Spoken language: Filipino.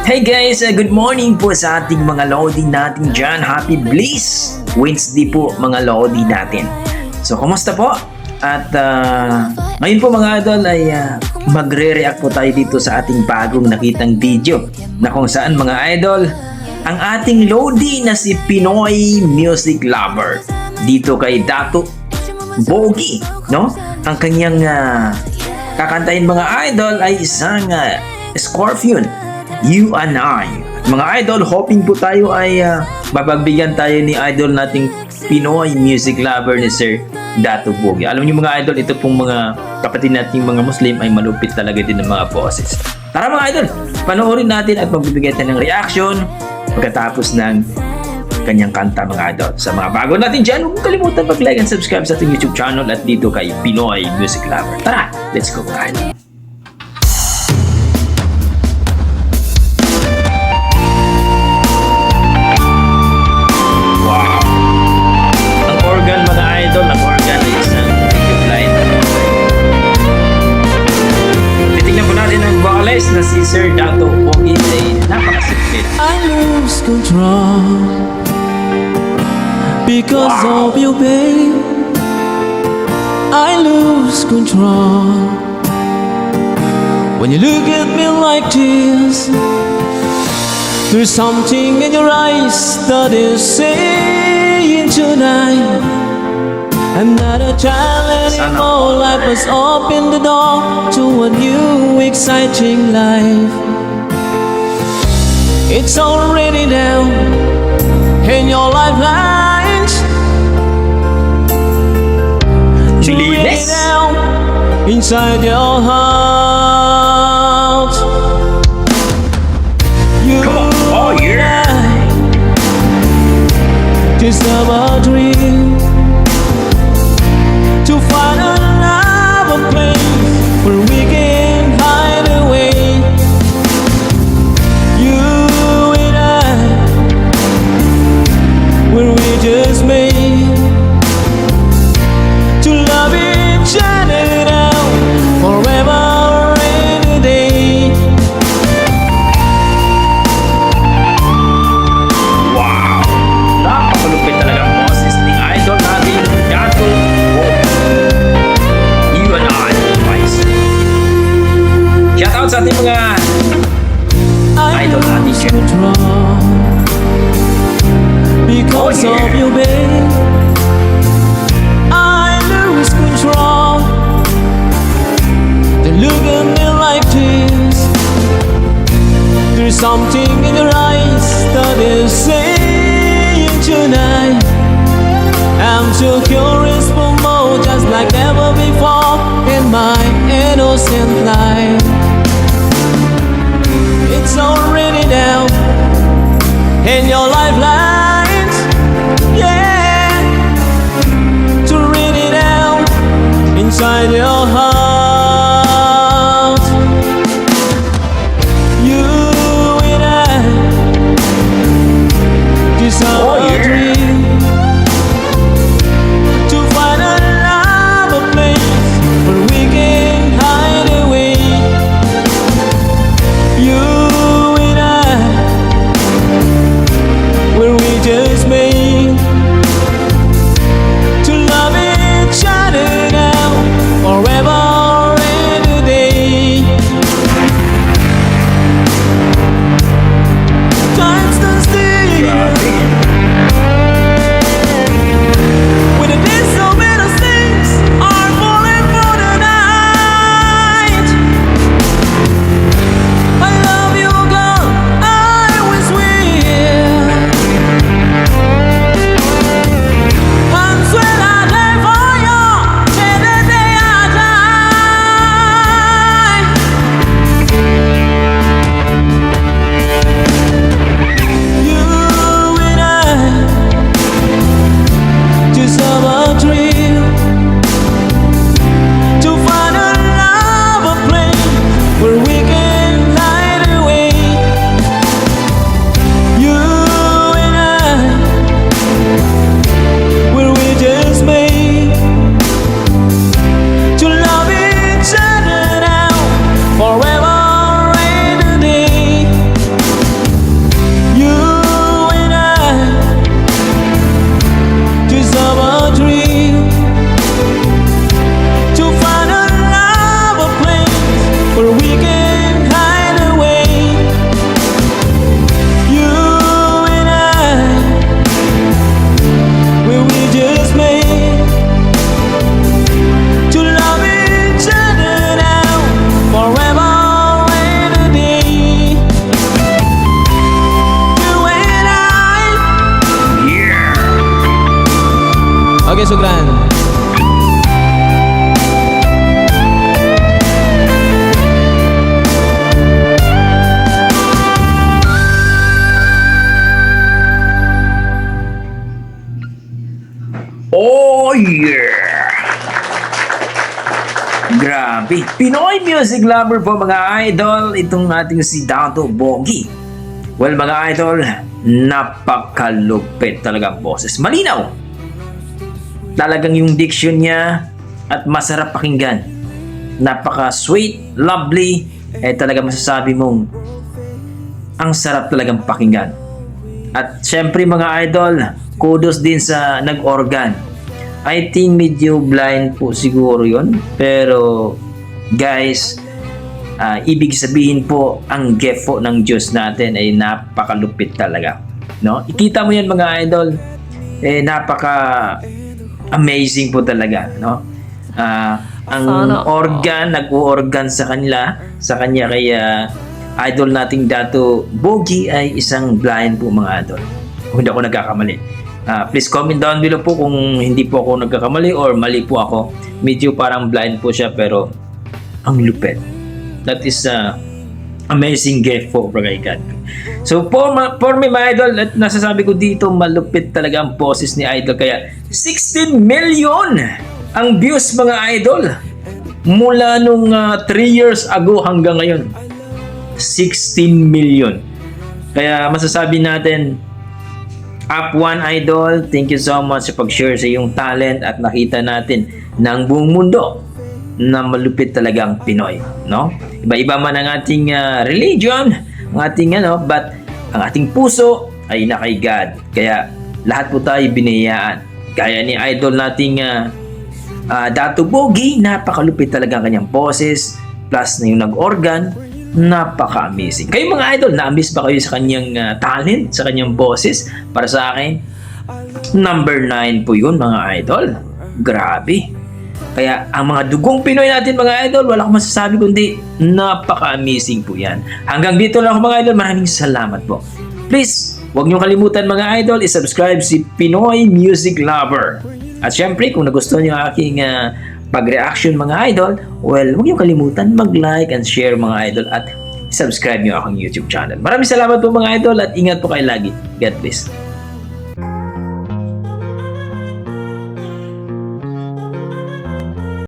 Hey guys, good morning po sa ating mga Lodi natin dyan. Happy Bliss Wednesday po mga Lodi natin. So, kumusta po? At ngayon po mga idol ay magre-react po tayo dito sa ating bagong nakitang video na kung saan mga idol, ang ating Lodi na si Pinoy Music Lover dito kay Dato Boggy, no? Ang kanyang kakantahin mga idol ay isang Scorpion, You and I. Mga idol, hoping po tayo ay mapagbigyan tayo ni idol nating Pinoy Music Lover ni Sir Dato Boggy. Alam niyo mga idol, ito pong mga kapatid nating mga Muslim ay malupit talaga din ng mga boses. Tara mga idol, panoorin natin at magbibigay tayo ng reaction pagkatapos ng kanyang kanta mga idol. Sa mga bago natin dyan, huwag kalimutan mag-like and subscribe sa ating YouTube channel at dito kay Pinoy Music Lover. Tara, let's go mga idol. Na si Sir Dato Boggy ay napakasimple. I lose control because of you, babe. I lose control when you look at me like this. There's something in your eyes that is saying tonight I'm not a child anymore. Life has opened the door to a new exciting life. It's already down in your lifelines. To read it down inside your heart. You Come on, oh yeah. Just have a dream to find another place where we can hide away. You and I, where we just made to love each other now forever and a day. Wow! Napakalupit talaga ang boses ni idol natin Dato Boggy. You and I, guys. Shout out sa ating mga idol natin dyan. Because Oh, yeah. of you, babe, I lose control. They look at me like this. There's something in your eyes that is saying tonight I'm so curious for more, just like never before in my innocent life. It's already down in your lifelines, yeah. To read it out inside your heart. You and I just have Oh, a yeah. dream to find another place where we can hide away. Okay, Sugran. Oh yeah! Grabe! Pinoy music lover po mga idol, itong ating si Dato Boggy. Well mga idol, napakalupit talaga ang boses. Malinaw! Talagang yung diction niya at masarap pakinggan. Napaka-sweet, lovely, talaga masasabi mong ang sarap talagang pakinggan. At syempre mga idol, kudos din sa nag-organ. I think medyo blind po siguro yon. Pero guys, ibig sabihin po ang gift po ng Diyos natin ay napakalupit talaga. No? Ikita mo yan mga idol, napaka amazing po talaga. No? Ang organ, nag-organ sa kanya kaya idol nating Dato Boggy ay isang blind po mga idol. Kung hindi ako nagkakamali. Please comment down below po kung hindi po ako nagkakamali or mali po ako. Medyo parang blind po siya pero ang lupit. That is amazing gift po from God. So for me my idol, at nasasabi ko dito malupit talaga ang boses ni idol. Kaya 16 million ang views mga idol. Mula nung 3 years ago hanggang ngayon. 16 million. Kaya masasabi natin, Up One Idol, thank you so much sa pag-share sa iyong talent at nakita natin ng buong mundo na malupit talaga ang Pinoy, no? Iba-iba man ang ating religion, ang ating but ang ating puso ay na kay God. Kaya lahat po tayo biniyayaan. Gaya ni idol nating Dato Boggy, napakalupit talaga ang kanyang boses, plus na yung nag-organ, napaka-amazing. Kayo mga idol, na-miss ba kayo sa kanyang talent, sa kanyang boses? Para sa akin, number 9 po yun mga idol. Grabe. Kaya ang mga dugong Pinoy natin mga idol, wala akong masasabi kundi napaka-amazing po yan. Hanggang dito lang ako mga idol, maraming salamat po. Please, huwag niyo kalimutan mga idol, i-subscribe si Pinoy Music Lover. At syempre, kung nagustuhan niyo aking pag-reaction mga idol, well, huwag niyo kalimutan mag-like and share mga idol at subscribe niyo akong YouTube channel. Maraming salamat po mga idol at ingat po kayo lagi. God bless.